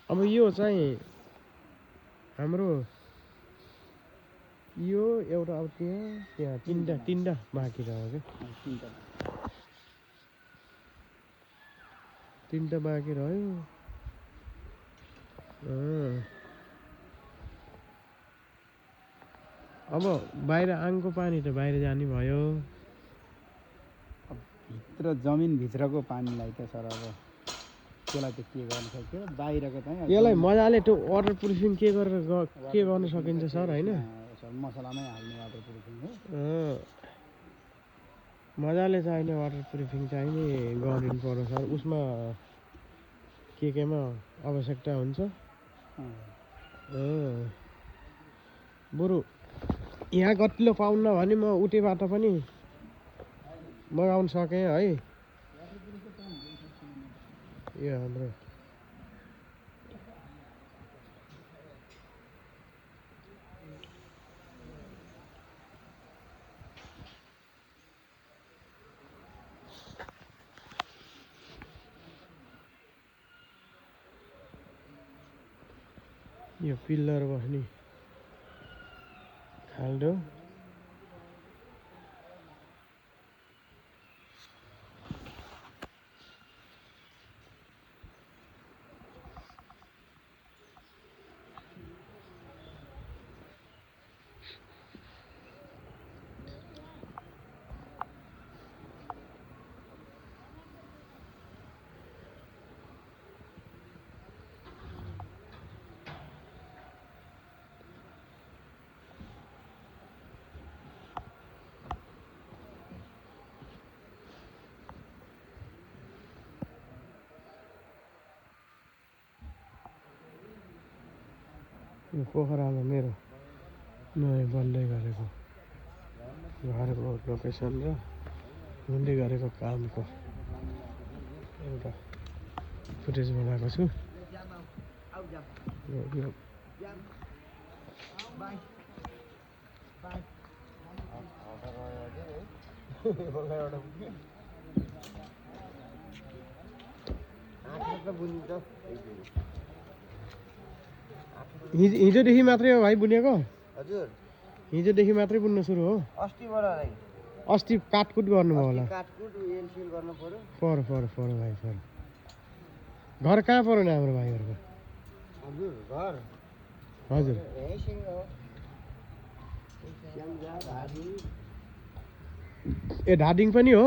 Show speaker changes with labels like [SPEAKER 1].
[SPEAKER 1] अब यो चाहिँ हाम्रो यो एउटा अब त्यहाँ तीनटा बाँकी रह्यो क्या तीनटा बाँकी रह्यो अब बाहिर आङको पानी त बाहिर जाने भयो
[SPEAKER 2] भित्र जमिनभित्रको पानीलाई त सर अब त्यसलाई त के गर्न सक्यो बाहिरको चाहिँ
[SPEAKER 1] यसलाई मजाले त्यो वाटर प्रुफिङ के गर्न सकिन्छ सर होइन
[SPEAKER 2] सर मसलामै हाल्ने वाटर प्रुफिङ हो
[SPEAKER 1] मजाले चाहिने वाटर प्रुफिङ चाहिने गरिदिनु पर्यो सर उसमा केमा आवश्यकता हुन्छ बरु यहाँ कतिलो पाउन्न भने म उतैबाट पनि मगाउन सकेँ है यो हाम्रो यो पिल्लर बस्ने खाल्डो यो पोखरामा मेरो नयाँ बन्दै गरेको घरको लोकेसन र हुँदै गरेको कामको एउटा फुटेज बनाएको छु हिजोदेखि मात्रै हो भाइ बुनेको
[SPEAKER 2] हजुर
[SPEAKER 1] हिजोदेखि मात्रै बुन्न सुरु हो अस्ति काटकुट गर्नुभयो होला
[SPEAKER 2] काटकुट एलसिएल गर्न पर्यो
[SPEAKER 1] पर्यो भाइ पर्यो घर कहाँ पर्यो नि हाम्रो भाइहरूको
[SPEAKER 2] हजुर घर
[SPEAKER 1] हजुर ए धादिङ पनि हो